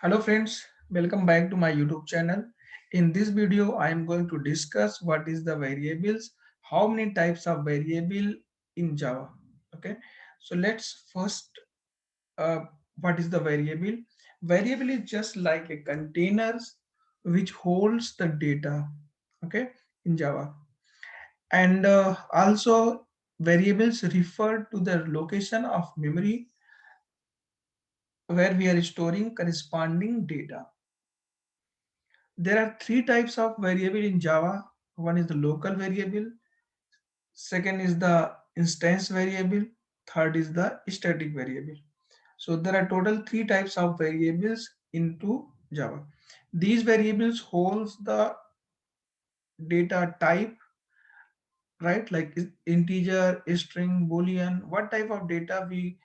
Hello friends, welcome back to my YouTube channel. In this video, I am going to discuss what is the variables, how many types of variable in Java. Okay, so let's first, uh, what is the variable? Variable is just like a containers which holds the data, okay, in Java. And also variables refer to the location of memory where we are storing corresponding data. There are three types of variable in Java. One is the local variable, second is the instance variable, third is the static variable. So there are total three types of variables into Java. These variables holds the data type, right? Like integer, string, boolean, what type of data we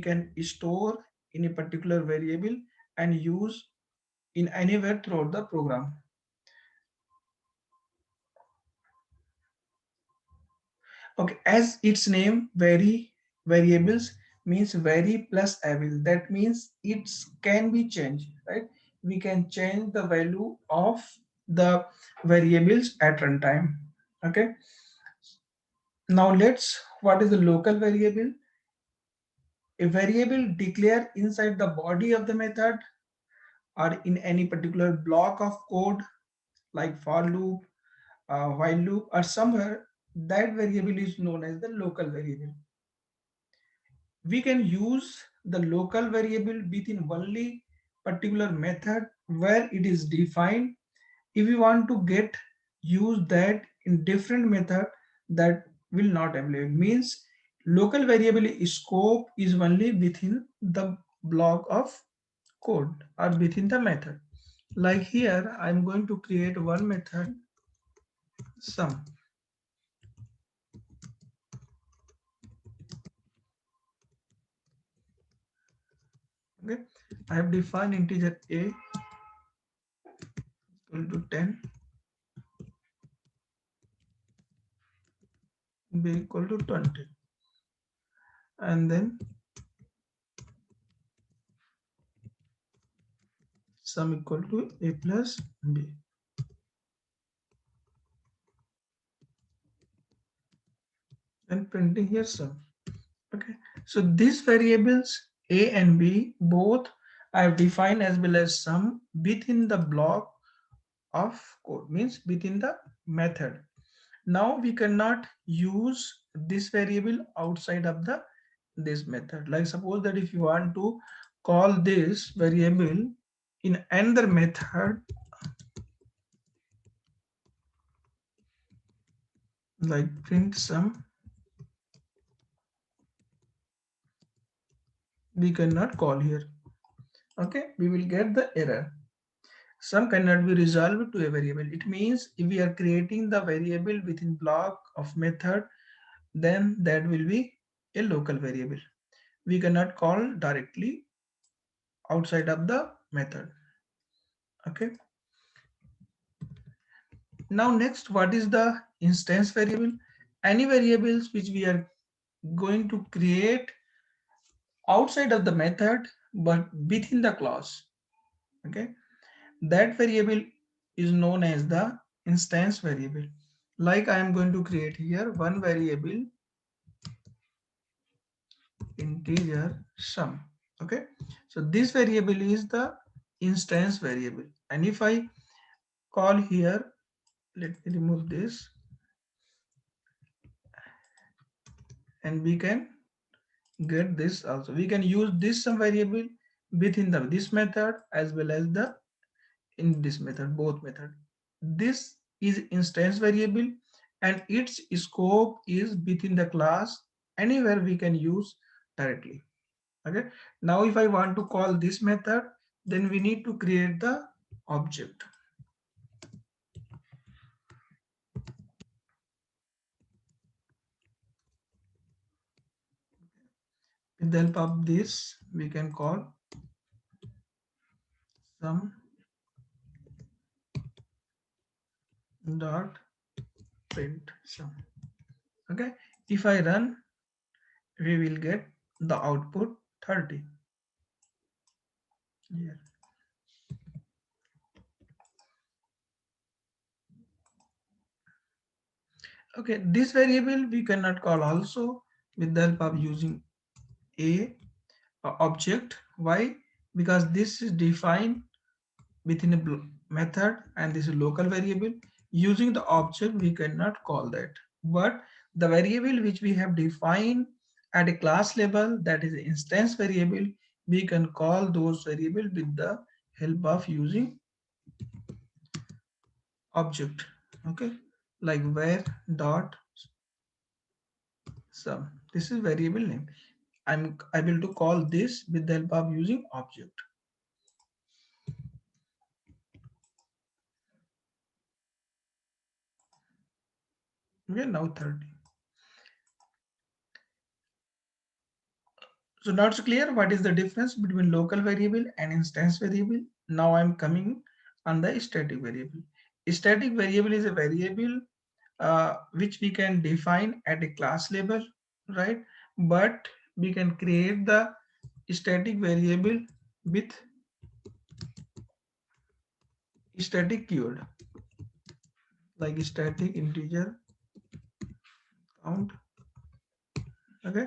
can store in a particular variable and use in anywhere throughout the program. Okay, as its name, variables means vary plus able. That means it can be changed, right? We can change the value of the variables at runtime. Okay. Now what is the local variable? A variable declared inside the body of the method or in any particular block of code like for loop, while loop, or somewhere. That variable is known as the local variable. We can use the local variable within only particular method where it is defined. If we want to get use that in different method, that will not available. Means local variable scope is only within the block of code or within the method. Like here I'm going to create one method sum. Okay, I have defined integer a equal to 10, b equal to 20, and then sum equal to a plus b, and printing here sum. Okay, so these variables a and b both I have defined as well as sum within the block of code, means within the method. Now we cannot use this variable outside of the this method. Like suppose that if you want to call this variable in another method like print sum, we cannot call here. Okay, we will get the error. Sum cannot be resolved to a variable. It means if we are creating the variable within block of method, then that will be a local variable. We cannot call directly outside of the method. Okay. Now next, what is the instance variable? Any variables which we are going to create outside of the method but within the class. Okay. That variable is known as the instance variable. Like I am going to create here one variable integer sum. Okay, so this variable is the instance variable, and if I call here, let me remove this, and we can get this also. We can use this sum variable within this method as well as the in this method, both method. This is instance variable and its scope is within the class, anywhere we can use directly. Okay, now if I want to call this method, then we need to create the object. With the help of this, we can call sum dot print sum. Okay, if I run, we will get the output 30 here. Okay, this variable we cannot call also with the help of using a object. Why? Because this is defined within a method and this is local variable. Using the object we cannot call that, but the variable which we have defined at a class level, that is instance variable, we can call those variable with the help of using object. Okay, like var dot sum, this is variable name. I'm able to call this with the help of using object. Okay, now 30. So now it's clear what is the difference between local variable and instance variable. Now I'm coming on the static variable. Static variable is a variable which we can define at a class level, right? But we can create the static variable with static keyword, like static integer count. Okay,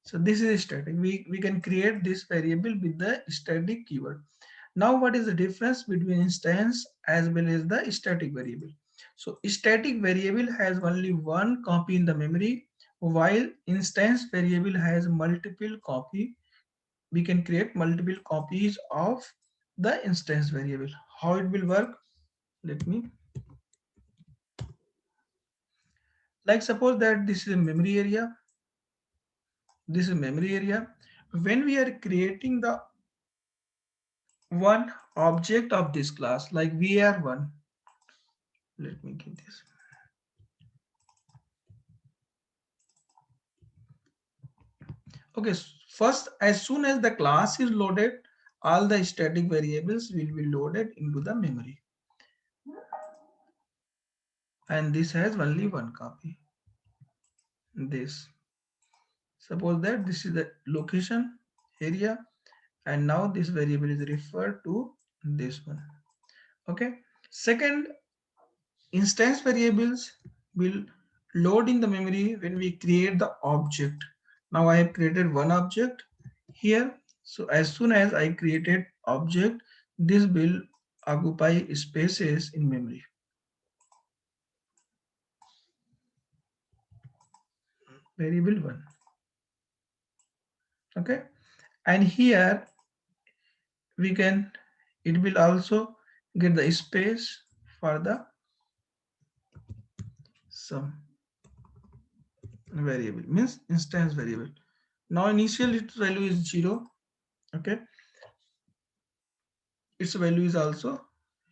so this is static. We can create this variable with the static keyword. Now what is the difference between instance as well as the static variable? So static variable has only one copy in the memory, while instance variable has multiple copy. We can create multiple copies of the instance variable. How it will work? Let me, like suppose that this is a memory area. This is memory area. When we are creating the one object of this class, like var1, let me give this. Okay, first, as soon as the class is loaded, all the static variables will be loaded into the memory. And this has only one copy. This. Suppose that this is the location area, and now this variable is referred to this one. Okay. Second, instance variables will load in the memory when we create the object. Now I have created one object here. So as soon as I created object, this will occupy spaces in memory. Variable 1. Okay. And here we can, it will also get the space for the sum variable, means instance variable. Now initial its value is 0. Okay. Its value is also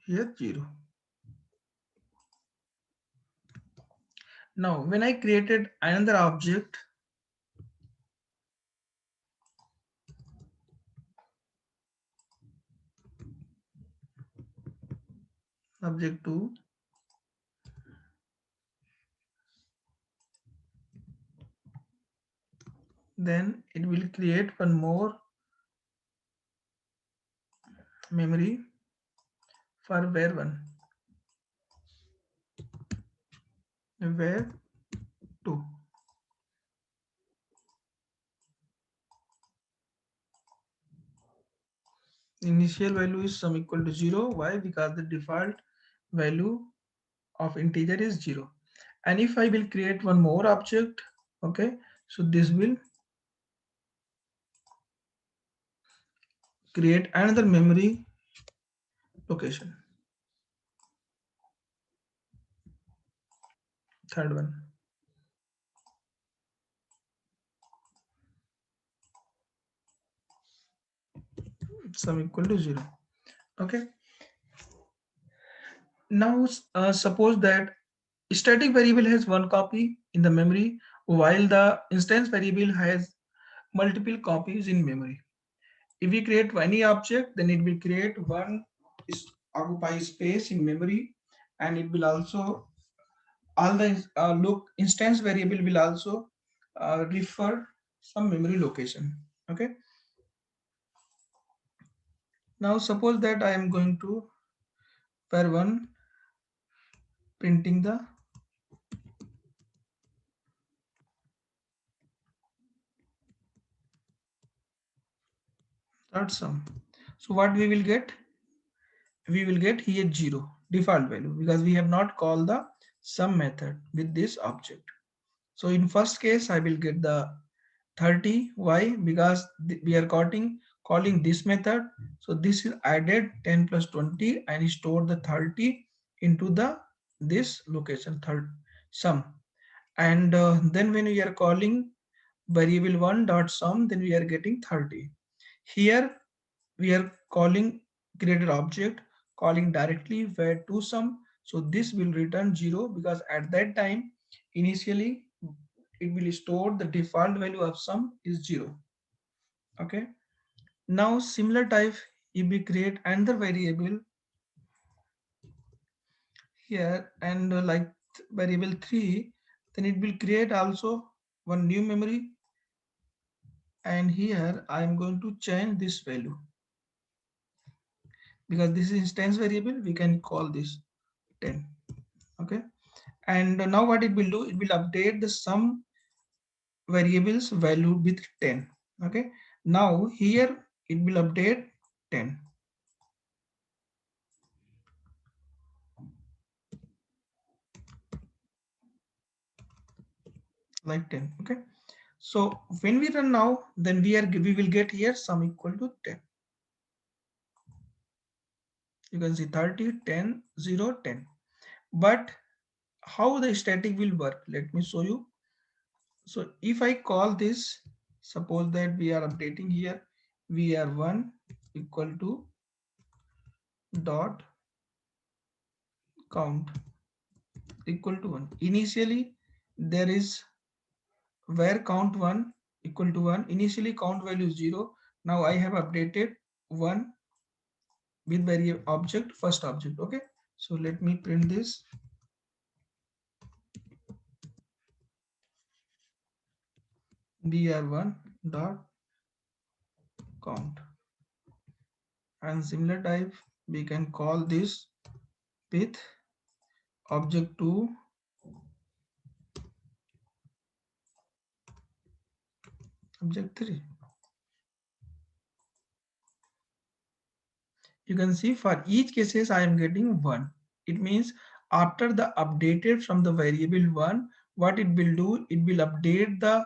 here 0. Now when I created another object, object 2, then it will create one more memory for var1, var2. Initial value is sum equal to 0. Why? Because the default value of integer is 0. And if I will create one more object, okay, so this will create another memory location. Third one. Sum equal to 0. Okay. Now suppose that static variable has one copy in the memory, while the instance variable has multiple copies in memory. If we create any object, then it will create one occupy space in memory, and it will also, all the look instance variable will also refer some memory location. Okay. Now suppose that I am going to var1 printing the dot sum. So what we will get? We will get here 0 default value because we have not called the sum method with this object. So in first case I will get the 30. Why? Because we are calling this method. So this is added 10 plus 20 and store the 30 into the this location third sum. And then when we are calling variable 1 dot sum, then we are getting 30. Here we are calling created object, calling directly where to sum. So this will return 0 because at that time initially it will store the default value of sum is 0. Okay. Now similar type, if we create another variable here and like variable 3, then it will create also one new memory, and here I am going to change this value because this is instance variable, we can call this 10. Okay. And now what it will do, it will update the sum variables value with 10. Okay. Now here it will update 10 like 10. Okay. So when we run now, then we will get here sum equal to 10. You can see 30, 10, 0, 10. But how the static will work? Let me show you. So if I call this, suppose that we are updating here, we are 1 equal to dot count equal to 1. Initially, there is where count 1 equal to 1. Initially, count value is 0. Now I have updated 1 with variable object, first object. Okay. So let me print this. br1 dot count, and similar type we can call this with object 2, object 3. You can see for each cases I am getting 1. It means after the updated from the variable 1, what it will do, it will update the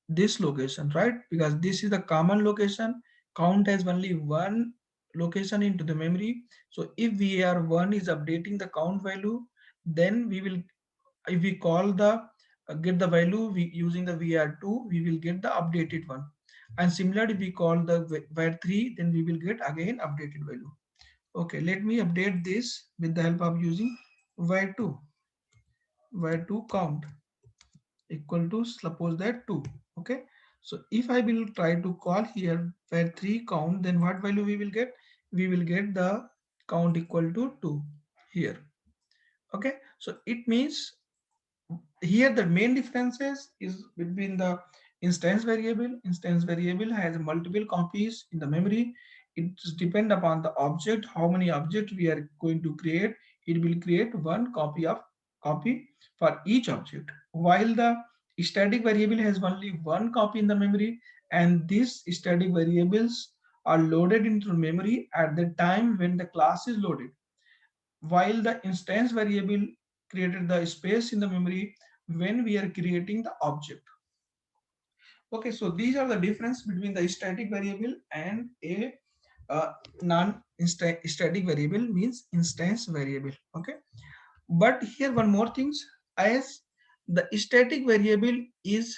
this location, right? Because this is the common location. Count has only one location into the memory. So if vr1 is updating the count value, then we will, if we call the get the value using the vr2, we will get the updated one. And similarly, we call the var3, then we will get again updated value. Okay, let me update this with the help of using var2. var2 count equal to, suppose that 2. Okay. So if I will try to call here var3 count, then what value we will get? We will get the count equal to 2 here. Okay. So it means here the main differences is between the instance variable. Instance variable has multiple copies in the memory. It depend upon the object, how many objects we are going to create. It will create one copy for each object, while the static variable has only one copy in the memory, and these static variables are loaded into memory at the time when the class is loaded, while the instance variable created the space in the memory when we are creating the object. Okay, so these are the difference between the static variable and a non-static variable, means instance variable. Okay, but here one more things, as the static variable is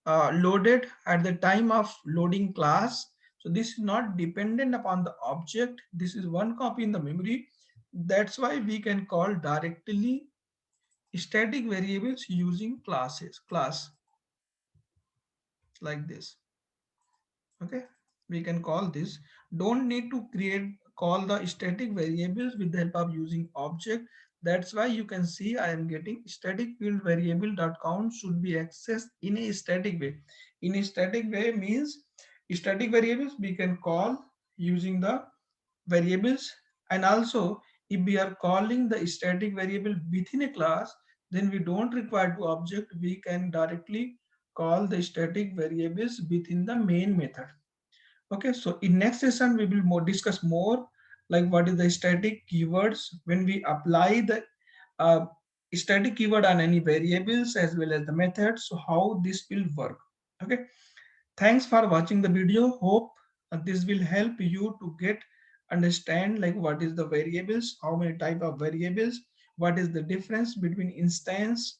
loaded at the time of loading class, so this is not dependent upon the object. This is one copy in the memory. That's why we can call directly static variables using class like this. Okay, we can call this, don't need to create call the static variables with the help of using object. That's why you can see I am getting static field variable dot count should be accessed in a static way. In a static way means static variables we can call using the variables, and also if we are calling the static variable within a class, then we don't require to object, we can directly call the static variables within the main method. Okay, so in next session we will more discuss more like what is the static keywords when we apply the uh, static keyword on any variables as well as the methods. So how this will work. Okay, thanks for watching the video. Hope this will help you to get understand like what is the variables, how many type of variables, what is the difference between instance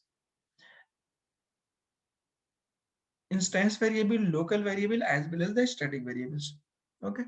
variable, local variable as well as the static variables. Okay.